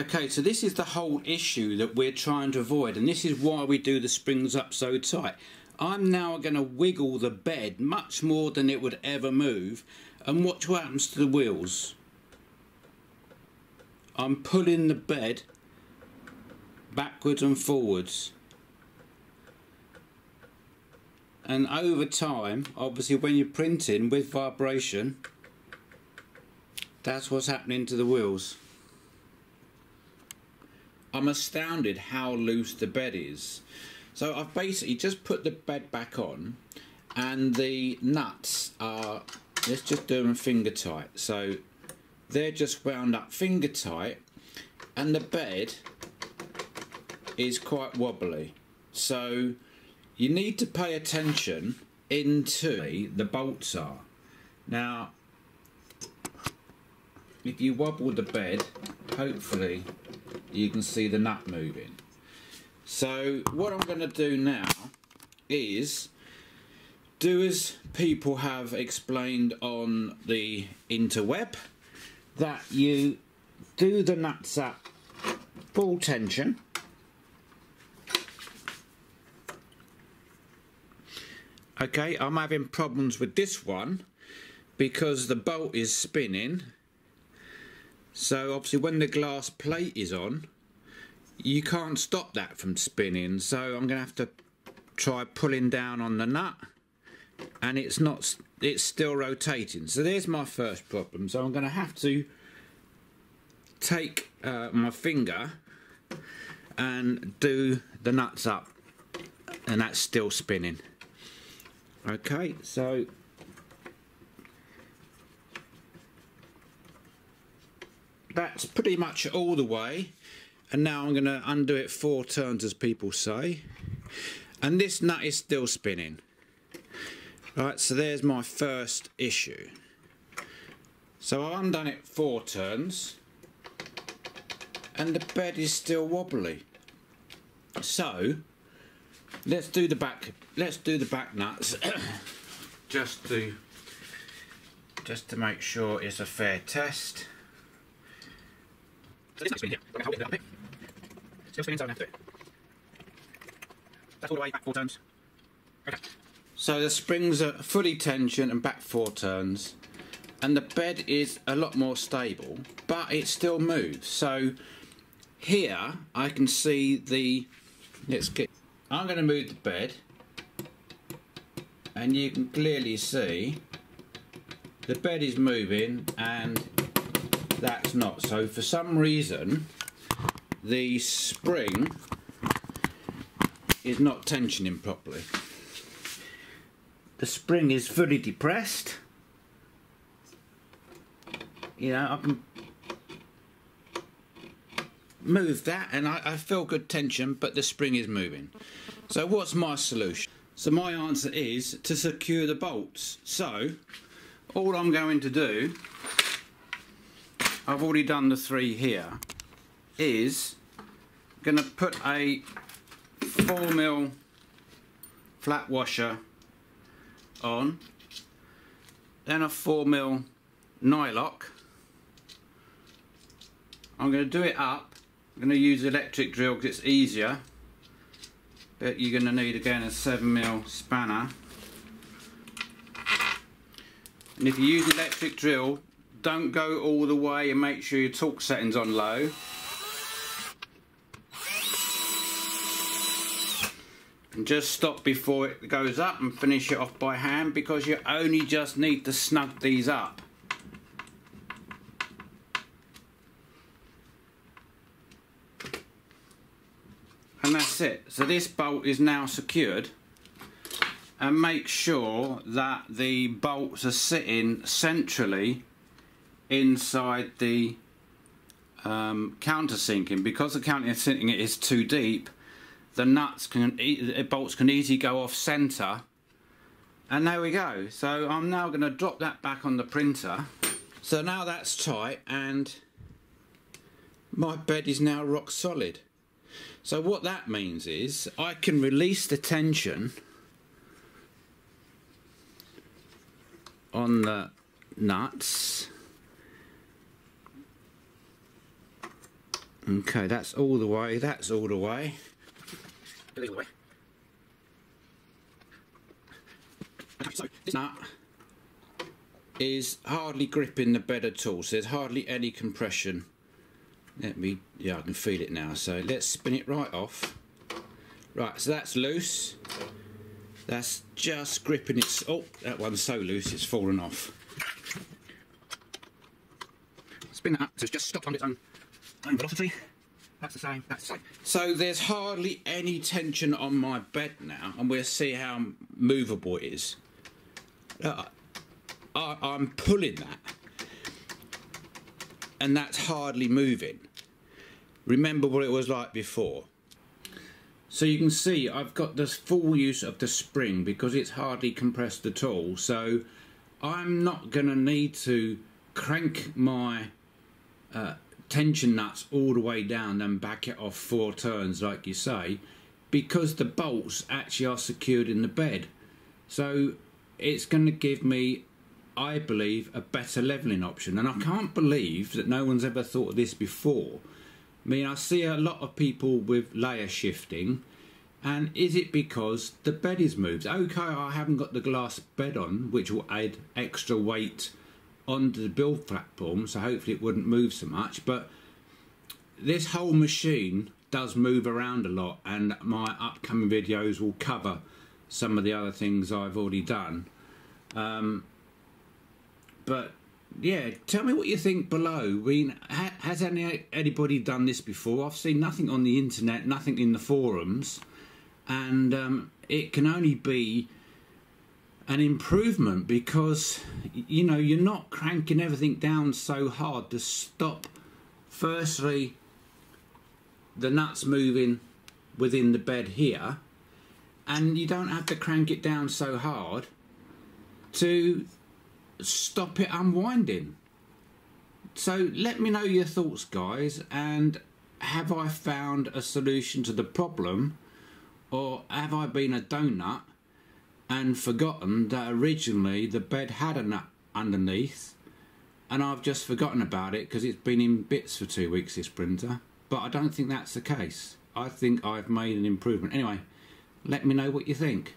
Okay, so this is the whole issue that we're trying to avoid, and this is why we do the springs up so tight. I'm now going to wiggle the bed much more than it would ever move, and watch what happens to the wheels. I'm pulling the bed backwards and forwards, and over time, obviously when you're printing with vibration, that's what's happening to the wheels. I'm astounded how loose the bed is. So I've basically just put the bed back on, and the nuts are, let's just do them finger tight. So they're just wound up finger tight, and the bed is quite wobbly. So you need to pay attention into the bolts are. Now, if you wobble the bed, hopefully you can see the nut moving. So what I'm going to do now is do as people have explained on the interweb, that you do the nuts up full tension, okay. I'm having problems with this one because the bolt is spinning. So obviously when the glass plate is on, you can't stop that from spinning. So I'm going to have to try pulling down on the nut, and it's still rotating. So there's my first problem. So I'm going to have to take my finger and do the nuts up, and that's still spinning. Okay, so that's pretty much all the way, and now I'm going to undo it 4 turns, as people say, and this nut is still spinning. Right, so there's my first issue. So I've undone it 4 turns, and the bed is still wobbly. So let's do the back nuts just to make sure it's a fair test. So this spinning here. I'm going to hold it up a bit. Still spinning, so I'm going to have to do it. That's all the way back 4 turns. Okay. So the springs are fully tensioned and back 4 turns, and the bed is a lot more stable, but it still moves. So here I can see the. I'm going to move the bed, and you can clearly see the bed is moving and that's not. So for some reason the spring is not tensioning properly. The spring is fully depressed. You know, I can move that and I feel good tension, but the spring is moving. So what's my solution? So my answer is to secure the bolts. So all I'm going to do, I've already done the 3 here, is going to put a 4mm flat washer on, then a 4mm nyloc. I'm going to do it up. I'm going to use the electric drill because it's easier, but you're going to need again a 7mm spanner. And if you use an electric drill, don't go all the way and make sure your torque setting's on low. And just stop before it goes up and finish it off by hand, because you only just need to snug these up. And that's it. So this bolt is now secured, and make sure that the bolts are sitting centrally inside the countersinking. Because the countersinking is too deep, the bolts can easily go off centre, and there we go. So I'm now going to drop that back on the printer. So now that's tight and my bed is now rock solid. So what that means is I can release the tension on the nuts, Okay, that's all the way, that's all the way. Okay, so this nut is hardly gripping the bed at all, so there's hardly any compression. Yeah, I can feel it now, so let's spin it right off. Right, so that's loose. That's just gripping it. Oh, that one's so loose it's fallen off. Spin that up, so it's just stopped on its own velocity. That's the same, that's the same. So there's hardly any tension on my bed now, and we'll see how movable it is. I'm pulling that, and that's hardly moving. Remember what it was like before. So you can see I've got the full use of the spring because it's hardly compressed at all. So I'm not going to need to crank my tension nuts all the way down and back it off 4 turns like you say, because the bolts actually are secured in the bed. So it's going to give me, I believe, a better levelling option. And I can't believe that no one's ever thought of this before. I mean, I see a lot of people with layer shifting, and is it because the bed is moved? Okay, I haven't got the glass bed on, which will add extra weight onto the build platform, so hopefully it wouldn't move so much, but this whole machine does move around a lot, and my upcoming videos will cover some of the other things I've already done. But yeah, tell me what you think below. I mean, has anybody done this before? I've seen nothing on the internet, nothing in the forums, and it can only be an improvement because, you know, you're not cranking everything down so hard to stop, firstly, the nuts moving within the bed here, and you don't have to crank it down so hard to stop it unwinding. So let me know your thoughts, guys, and have I found a solution to the problem, or have I been a donut and forgotten that originally the bed had a nut underneath and I've just forgotten about it because it's been in bits for 2 weeks, this printer? But I don't think that's the case. I think I've made an improvement. Anyway, let me know what you think.